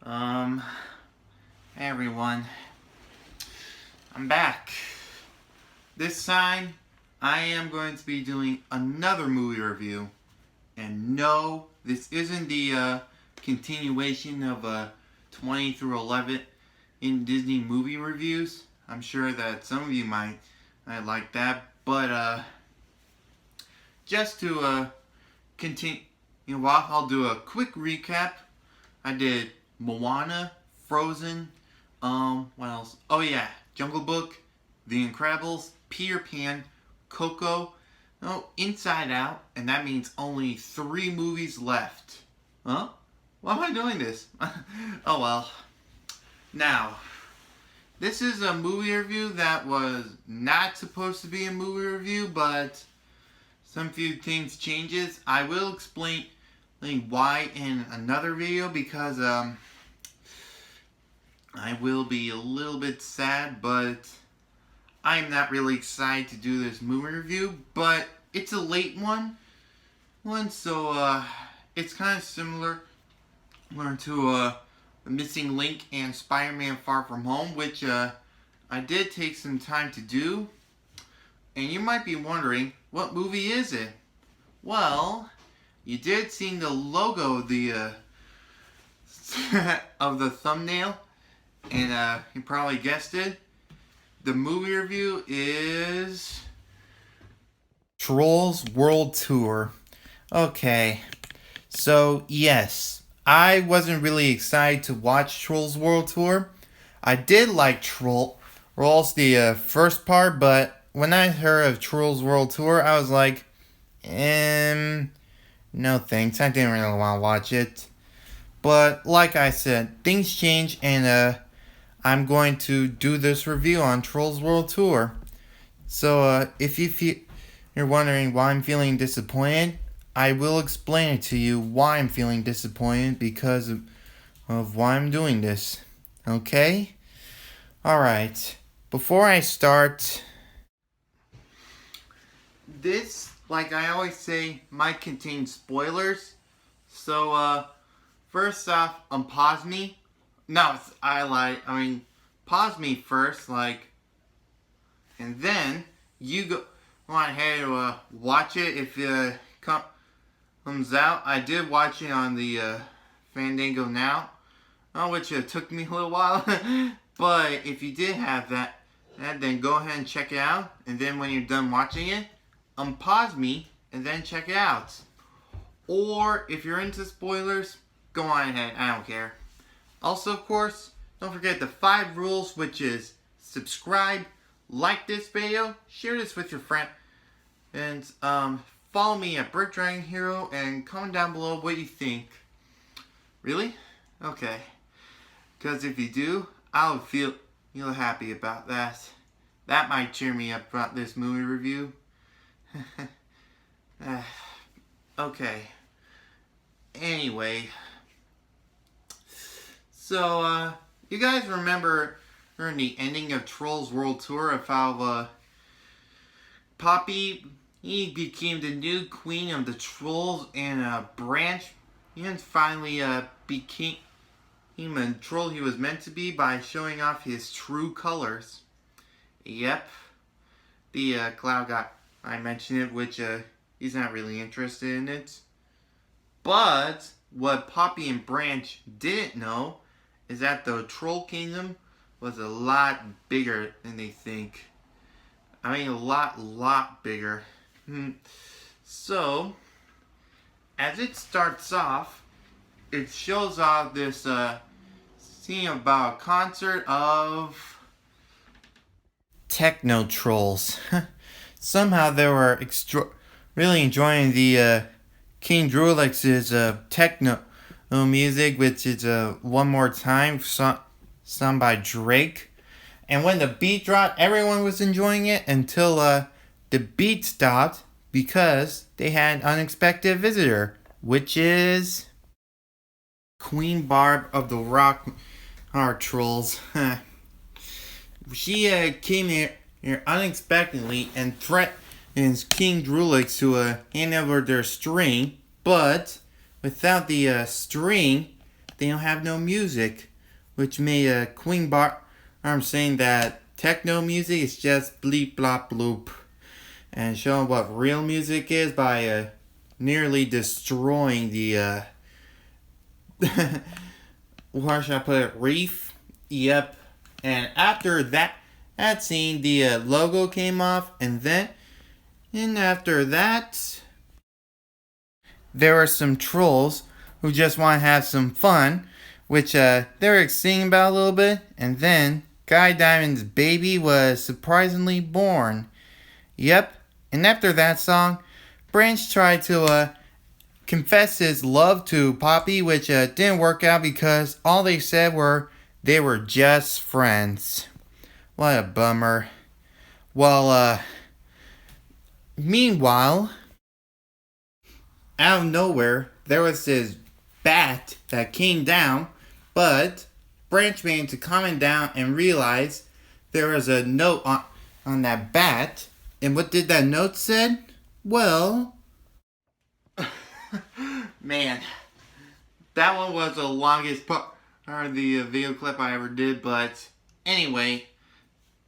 Um, hey everyone, I'm back. This time, I am going to be doing another movie review. And no, this isn't the continuation of 20 through 11 in Disney movie reviews. I'm sure that some of you might like that, but just to continue, I'll do a quick recap. I did Moana, Frozen, what else? Oh yeah, Jungle Book, The Incredibles, Peter Pan, Coco, Inside Out, and that means only 3 movies left. Huh? Why am I doing this? Oh well. Now, this is a movie review that was not supposed to be a movie review, but some few things changes. I will explain why in another video because I will be a little bit sad, but I'm not really excited to do this movie review, but it's a late one, so it's kind of similar to The Missing Link and Spider-Man Far From Home, which I did take some time to do. And you might be wondering, what movie is it? Well, you did see the logo of the of the thumbnail, and you probably guessed it. The movie review is Trolls World Tour. Okay, so yes, I wasn't really excited to watch Trolls World Tour. I did like Trolls, the first part, but when I heard of Trolls World Tour, I was like, no thanks, I didn't really want to watch it. But like I said, things change, and I'm going to do this review on Trolls World Tour. So if you're wondering why I'm feeling disappointed, I will explain it to you why I'm feeling disappointed because of why I'm doing this. Okay? Alright. Before I start, this, like I always say, might contain spoilers. So, first off, pause me. No, pause me first, and then you go on ahead to watch it if it comes out. I did watch it on the Fandango Now, which took me a little while. But if you did have that, then go ahead and check it out. And then when you're done watching it, pause me and then check it out. Or if you're into spoilers, go on ahead. I don't care. Also, of course, don't forget the 5 rules, which is subscribe, like this video, share this with your friend, and follow me at Brick Dragon Hero, and comment down below what you think. Really? Okay. Because if you do, I'll feel happy about that. That might cheer me up about this movie review. Okay. Anyway. So, you guys remember during the ending of Trolls World Tour of how Poppy, he became the new queen of the trolls, and Branch, he finally became a troll he was meant to be by showing off his true colors. Yep. The cloud guy, I mentioned it, which he's not really interested in it. But what Poppy and Branch didn't know is that the Troll Kingdom was a lot bigger than they think. I mean, a lot bigger. So, as it starts off, it shows off this scene about a concert of techno trolls. Somehow they were really enjoying the King Drulex's techno music, which is One More Time, sung by Drake. And when the beat dropped, everyone was enjoying it until the beat stopped because they had an unexpected visitor, which is Queen Barb of the Rock Art Trolls. She came here unexpectedly and threatens King Drulix to hand over their string, but without the string, they don't have no music, which made Queen Barb saying that techno music is just bleep blop bloop, and showing what real music is by nearly destroying the where should I put it, reef? Yep. And after that scene, the logo came off, and after that, there were some trolls who just want to have some fun, which they were singing about a little bit, and then Guy Diamond's baby was surprisingly born. Yep. And after that song, Branch tried to confess his love to Poppy, which didn't work out because all they said were they were just friends. What a bummer. Well, meanwhile, out of nowhere, there was this bat that came down, but Branch managed to calm it down and realize there was a note on that bat. And what did that note said? Well, man, that one was the longest part of the video clip I ever did. But anyway,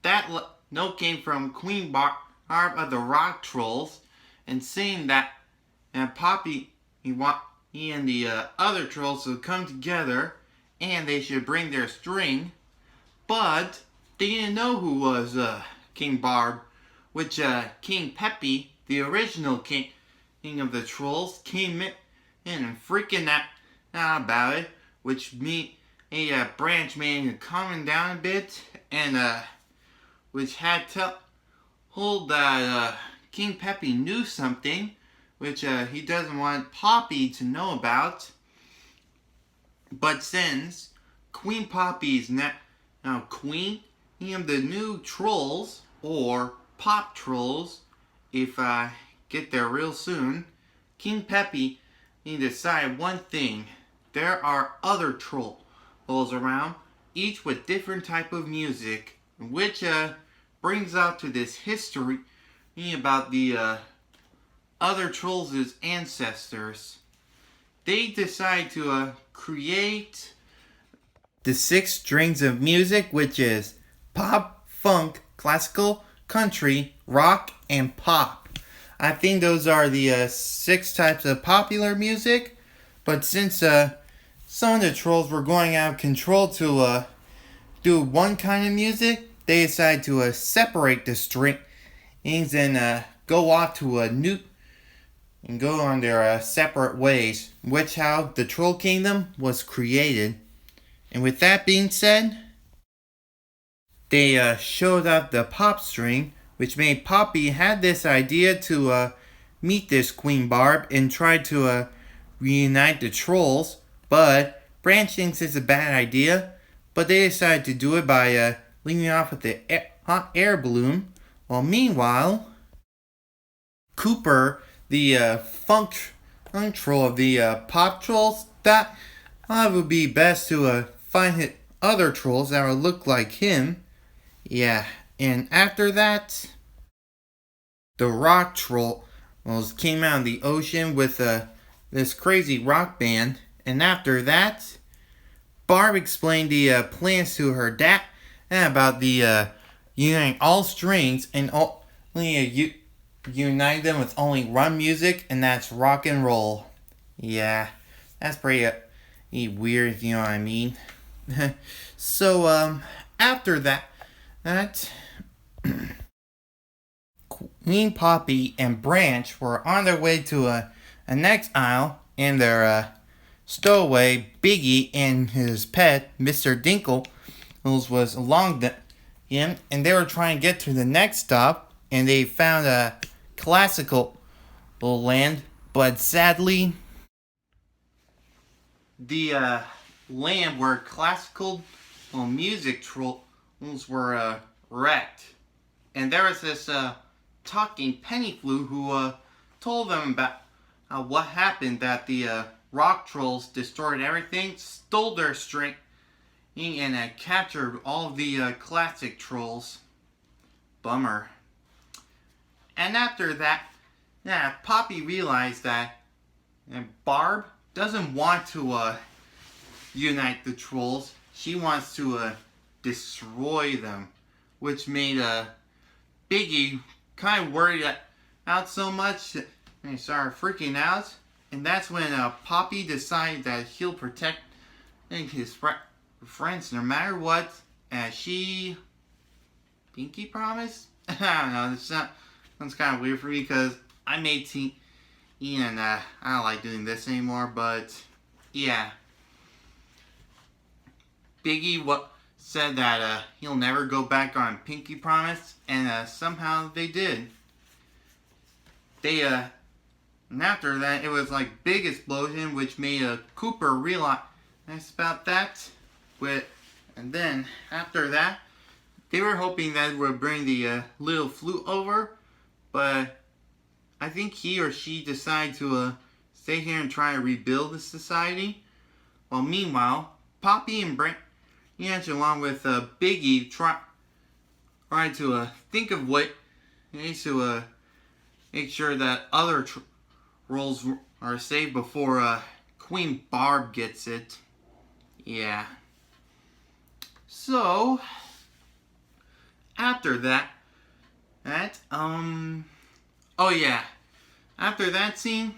that note came from Queen Barb of the Rock Trolls, and saying that Poppy, he and the other trolls would come together, and they should bring their string. But they didn't know who was King Barb, which King Peppy, the original king of the trolls, came in and freaking out about it, which Branch made calming down a bit, and which had told that King Peppy knew something, which he doesn't want Poppy to know about. But since Queen Poppy's now queen of the new trolls, or Pop Trolls, if I get there real soon, King Peppy decided one thing. There are other trolls around, each with different type of music, which brings out to this history about the other trolls' ancestors. They decide to create the 6 strings of music, which is pop, funk, classical, country, rock, and pop. I think those are the 6 types of popular music, but since some of the trolls were going out of control to do one kind of music, they decided to separate the strings and go off to a new and go on their separate ways, which how the Troll Kingdom was created. And with that being said, they showed up the pop string, which made Poppy had this idea to meet this Queen Barb and try to reunite the trolls, but Branch thinks it's a bad idea, but they decided to do it by leaving off with the hot air balloon, while meanwhile, Cooper, the funk troll of the pop trolls, that it would be best to find other trolls that would look like him. Yeah, and after that, the rock trolls came out of the ocean with this crazy rock band, and after that, Barb explained the plans to her dad about the uniting all strings and only unite them with only one music, and that's rock and roll. Yeah, that's pretty weird, if you know what I mean. So after that Queen Poppy and Branch were on their way to a next aisle, and their stowaway Biggie and his pet Mr. Dinkle was along him, and they were trying to get to the next stop, and they found a classical land, but sadly the land where classical music trolls were wrecked. And there was this talking penny flu who told them about what happened, that the rock trolls destroyed everything, stole their string, and captured all of the classic trolls. Bummer. And after that, Poppy realized that Barb doesn't want to unite the trolls. She wants to destroy them, which made Biggie kind of worried out so much and he started freaking out. And that's when Poppy decided that he'll protect his friends no matter what. As she pinky promise? I don't know. That's kind of weird for me because I'm 18 and I don't like doing this anymore. But yeah, Biggie said that he'll never go back on pinky promise, and somehow they did. They and after that it was like big explosion, which made Cooper realize about that. And then after that, they were hoping that it would bring the little flute over, but I think he or she decided to stay here and try to rebuild the society. While meanwhile, Poppy and Branch, along with Biggie, try to think of what needs to make sure that other trolls are saved before Queen Barb gets it. Yeah. So after that, oh yeah, after that scene,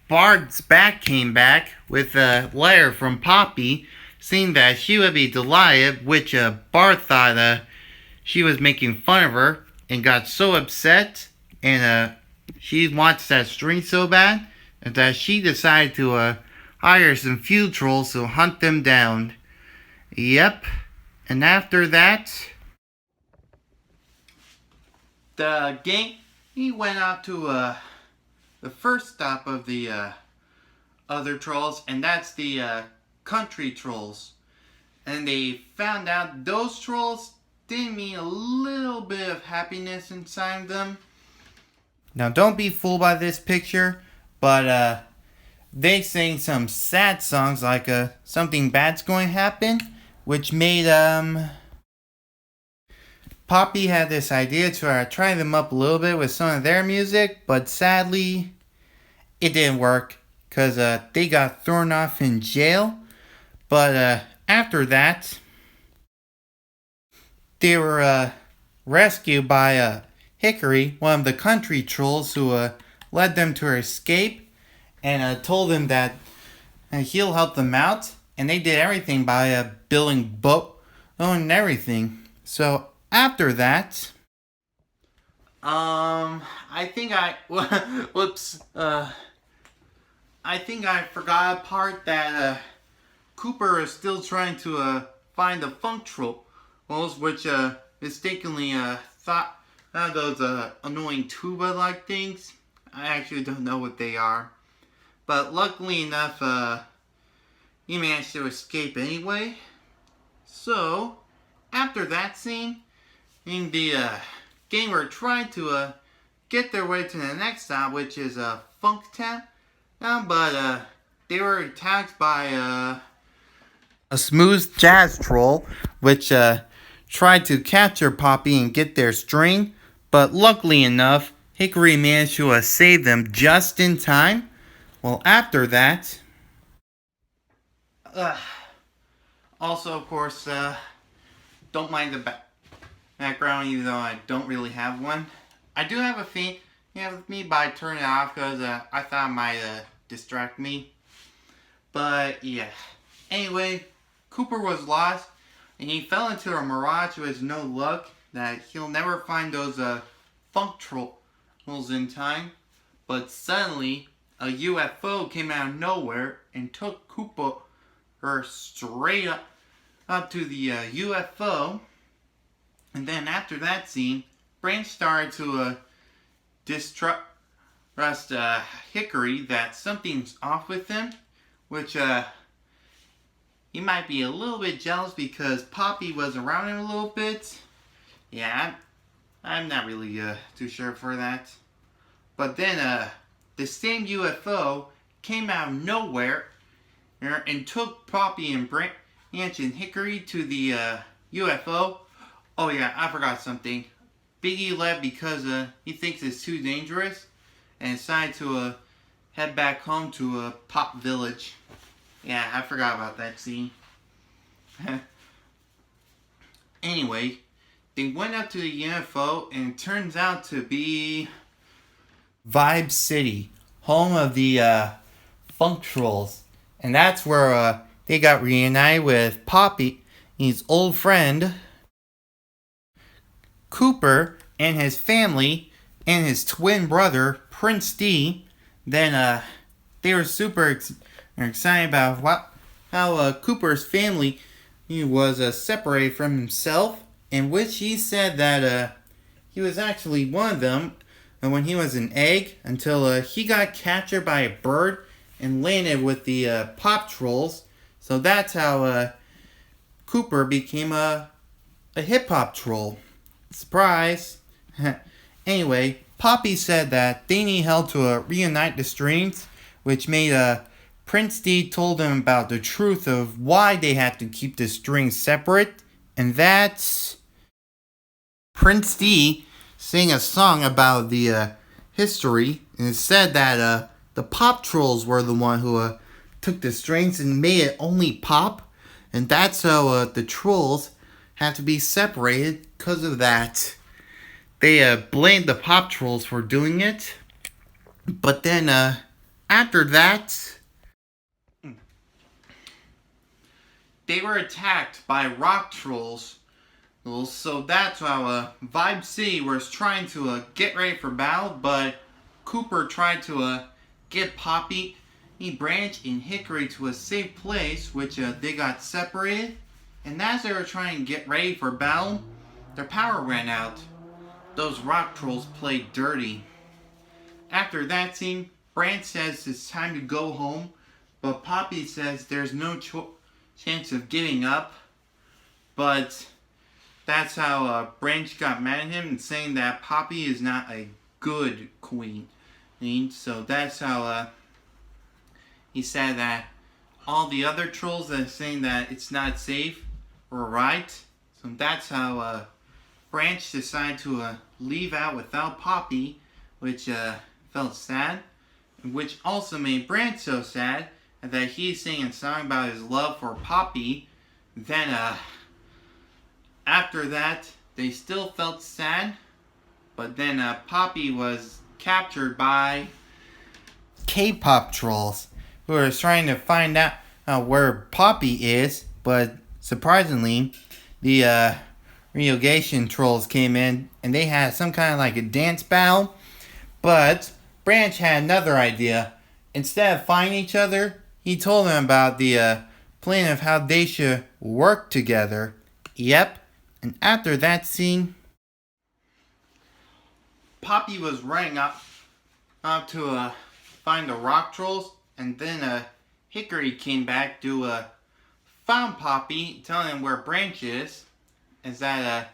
Bard's back came back with a letter from Poppy saying that she would be delighted, which Bard thought she was making fun of her and got so upset, and she wants that string so bad that she decided to hire some field trolls to hunt them down. Yep, and after that, the gang, he went out to the first stop of the other trolls, and that's the country trolls. And they found out those trolls didn't mean a little bit of happiness inside them. Now don't be fooled by this picture, but they sang some sad songs like something bad's going to happen, which made Poppy had this idea to try them up a little bit with some of their music, but sadly it didn't work because they got thrown off in jail. But after that, they were rescued by Hickory, one of the country trolls, who led them to escape and told them that he'll help them out. And they did everything by building boat and everything. So after that, I think whoops, I think I forgot a part that Cooper is still trying to find the funk trolls, which mistakenly thought those annoying tuba-like things. I actually don't know what they are, but luckily enough, he managed to escape anyway. So after that scene, the gang were trying to get their way to the next stop, which is Funktown. But they were attacked by a smooth jazz troll, which tried to capture Poppy and get their string. But luckily enough, Hickory managed to save them just in time. Well, after that, also of course, don't mind the background, even though I don't really have one. I do have a theme with me, but I turned it off because I thought it might distract me. But yeah. Anyway, Cooper was lost, and he fell into a mirage with no luck that he'll never find those funk trolls in time. But suddenly, a UFO came out of nowhere and took Cooper straight up to the UFO. And then after that scene, Branch started to distrust Hickory that something's off with him, which he might be a little bit jealous because Poppy was around him a little bit. Yeah, I'm not really too sure for that. But then the same UFO came out of nowhere and took Poppy and Branch and Hickory to the UFO. Oh yeah, I forgot something. Biggie left because he thinks it's too dangerous and decided to head back home to Pop Village. Yeah, I forgot about that scene. Anyway, they went up to the UFO and it turns out to be Vibe City, home of the Funk Trolls. And that's where they got reunited with Poppy, his old friend, Cooper, and his family, and his twin brother, Prince D. Then they were super excited about how Cooper's family he was separated from himself, in which he said that he was actually one of them when he was an egg until he got captured by a bird and landed with the Pop Trolls. So that's how Cooper became a hip-hop troll. Surprise! Anyway, Poppy said that they need help to reunite the strings, which made Prince D told them about the truth of why they had to keep the strings separate, and that's Prince D sang a song about the history, and it said that the Pop Trolls were the one who took the strings and made it only pop, and that's how the trolls had to be separated because of that. They blamed the Pop Trolls for doing it, but then after that, they were attacked by rock trolls. So that's how Vibe City was trying to get ready for battle, but Cooper tried to get Poppy, Branch, and Hickory to a safe place, which they got separated. And as they were trying to get ready for battle, their power ran out. Those rock trolls played dirty. After that scene, Branch says it's time to go home, but Poppy says there's no chance of giving up. But that's how Branch got mad at him and saying that Poppy is not a good queen. So that's how he said that all the other trolls that are saying that it's not safe were right. So that's how Branch decided to leave out without Poppy, which felt sad, which also made Branch so sad that he's singing a song about his love for Poppy. Then after that, they still felt sad, but then Poppy was captured by K-pop trolls who are trying to find out where Poppy is, but surprisingly, the relegation trolls came in and they had some kind of like a dance battle, but Branch had another idea. Instead of fighting each other, he told them about the plan of how they should work together. Yep. And after that scene, Poppy was running up to find the rock trolls, and then Hickory came back to found Poppy, telling him where Branch is. Is that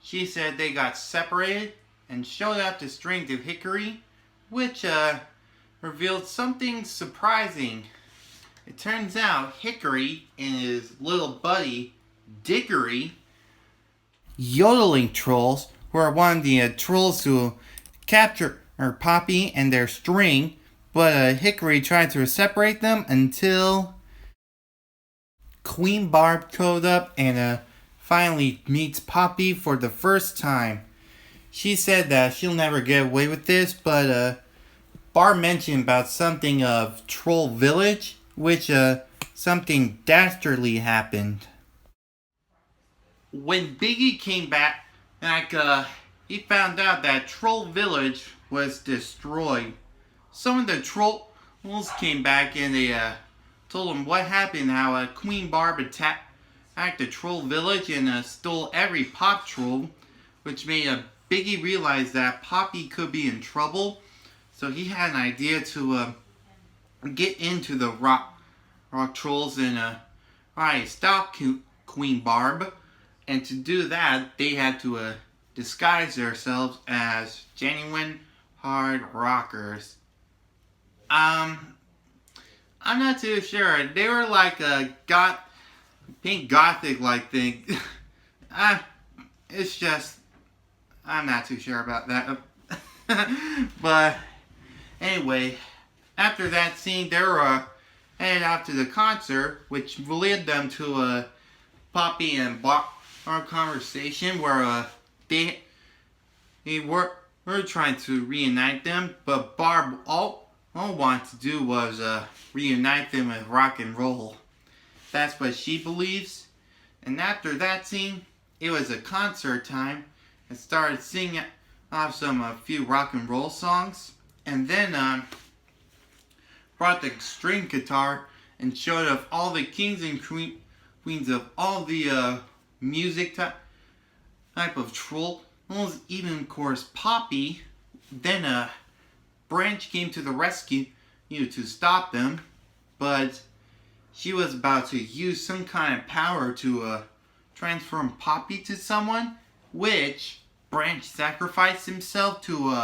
she said they got separated and showed out the string to Hickory, which revealed something surprising. It turns out Hickory and his little buddy Dickory, yodeling trolls, were one of the trolls who captured Poppy and their string, but Hickory tried to separate them until Queen Barb showed up and finally meets Poppy for the first time. She said that she'll never get away with this, but Barb mentioned about something of Troll Village, which something dastardly happened. When Biggie came back, he found out that Troll Village was destroyed. Some of the trolls came back and they told him what happened, how Queen Barb attacked the Troll Village and stole every Pop Troll, which made Biggie realize that Poppy could be in trouble. So he had an idea to get into the rock trolls and stop Queen Barb. And to do that, they had to disguise themselves as genuine hard rockers. I'm not too sure. They were like a pink gothic like thing. It's just, I'm not too sure about that. But anyway, after that scene, they were headed out to the concert, which led them to a Poppy and Barb conversation where they were trying to reunite them, but Barb all wanted to do was reunite them with rock and roll. That's what she believes. And after that scene, it was a concert time and started singing off a few rock and roll songs. And then brought the string guitar and showed off all the kings and queens of all the music type of trolls, even of course Poppy. Then Branch came to the rescue to stop them, but she was about to use some kind of power to transform Poppy to someone, which Branch sacrificed himself to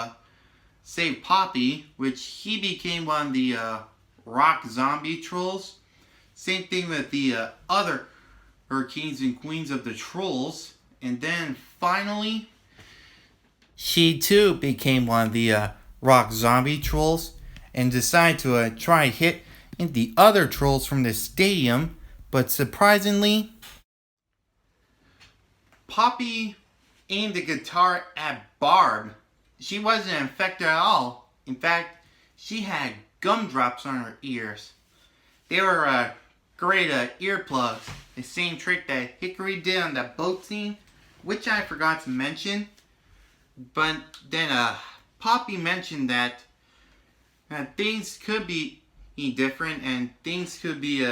save Poppy, which he became one of the rock zombie trolls. Same thing with the other kings and queens of the trolls. And then finally, she too became one of the rock zombie trolls and decided to try hit the other trolls from the stadium. But surprisingly, Poppy aimed the guitar at Barb. She wasn't infected at all. In fact, she had gumdrops on her ears. They were great earplugs. The same trick that Hickory did on that boat scene, which I forgot to mention. But then Poppy mentioned that things could be different and things could be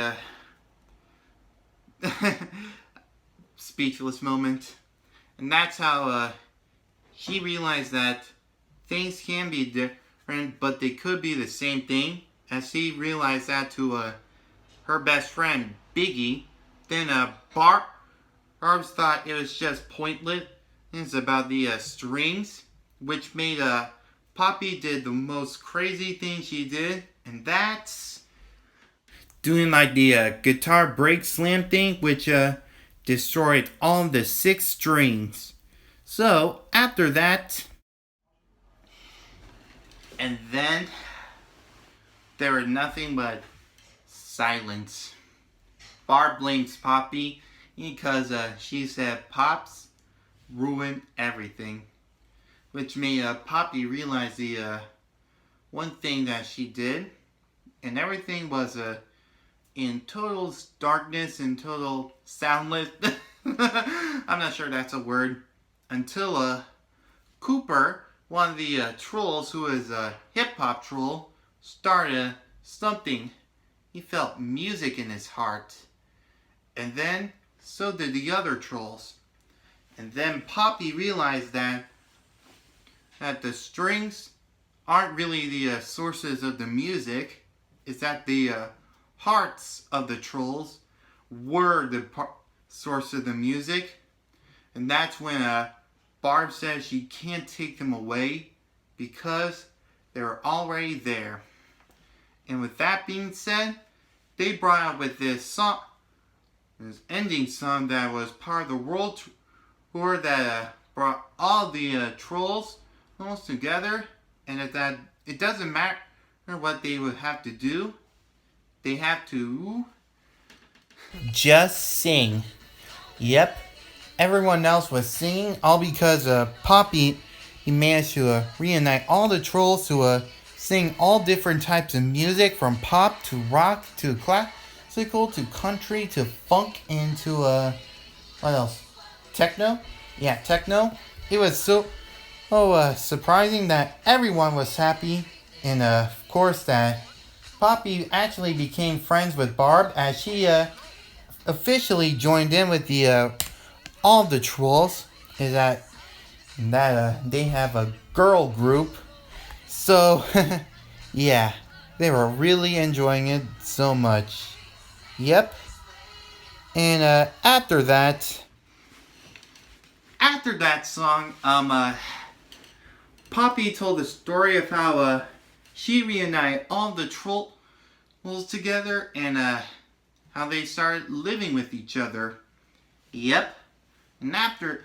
speechless moment. And that's how she realized that things can be different, but they could be the same thing. As she realized that to her best friend, Biggie. Then Barbs thought it was just pointless. It's about the strings, which made Poppy did the most crazy thing she did, and that's doing like the guitar break slam thing, which destroyed all the 6 strings. So after that, and then there was nothing but silence. Barb blames Poppy because she said Pops ruined everything, which made Poppy realize the one thing that she did, and everything was in total darkness and total soundless. I'm not sure that's a word. Until Cooper, one of the trolls, who is a hip-hop troll, started something. He felt music in his heart. And then, so did the other trolls. And then Poppy realized that the strings aren't really the sources of the music. It's that the hearts of the trolls were the source of the music. And that's when Barb says she can't take them away because they're already there. And with that being said, they brought out with this song, this ending song that was part of the world tour that brought all the trolls almost together, and that it doesn't matter what they would have to do, they have to just sing. Yep, everyone else was singing, all because Poppy, he managed to reunite all the trolls to sing all different types of music, from pop to rock to classical to country to funk and to what else? Techno? Yeah, techno. It was so surprising that everyone was happy, and of course that Poppy actually became friends with Barb as she officially joined in with the all the trolls. Is that they have a girl group. So yeah, they were really enjoying it so much. Yep. And after that song, Poppy told the story of how she reunited all the trolls together and how they started living with each other. Yep. And after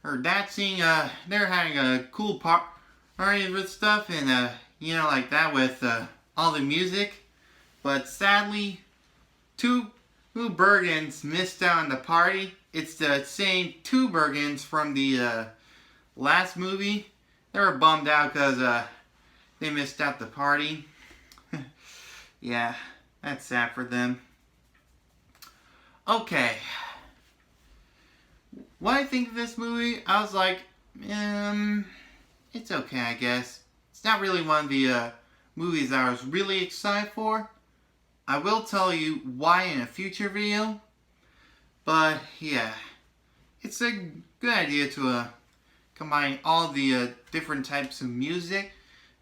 that scene, they're having a cool party with stuff and like that with all the music. but sadly, two Bergens missed out on the party. It's the same two Bergens from the last movie. They were bummed out because they missed out the party. Yeah, that's sad for them. Okay. What I think of this movie, I was like, it's okay, I guess. It's not really one of the movies I was really excited for. I will tell you why in a future video. But yeah, it's a good idea to combine all the different types of music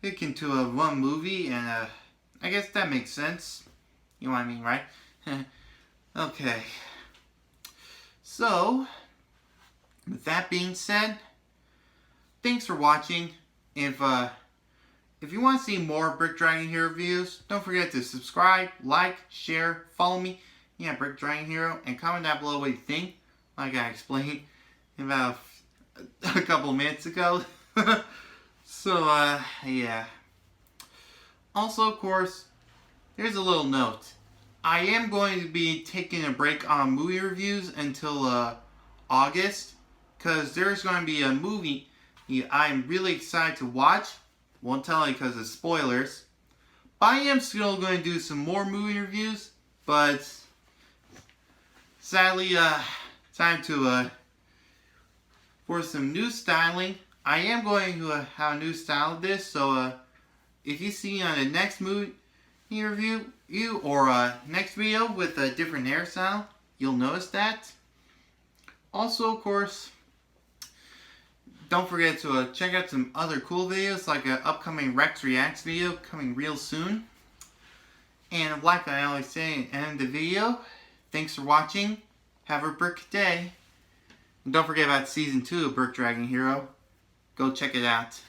into one movie, and I guess that makes sense. You know what I mean, right? Okay. So, with that being said, thanks for watching. If you want to see more Brick Dragon Hero reviews, don't forget to subscribe, like, share, follow me. Yeah, Brick Dragon Hero, and comment down below what you think, like I explained about a couple of minutes ago. So, yeah. Also, of course, here's a little note. I am going to be taking a break on movie reviews until August, because there's going to be a movie I'm really excited to watch. Won't tell you because of spoilers. But I am still going to do some more movie reviews, but sadly, time to for some new styling. I am going to have a new style of this, so if you see on the next movie review or next video with a different hairstyle, you'll notice that. Also, of course, don't forget to check out some other cool videos, like an upcoming Rex Reacts video coming real soon. And like I always say at the end of the video, thanks for watching. Have a brick day. And don't forget about Season 2 of Brick Dragon Hero. Go check it out.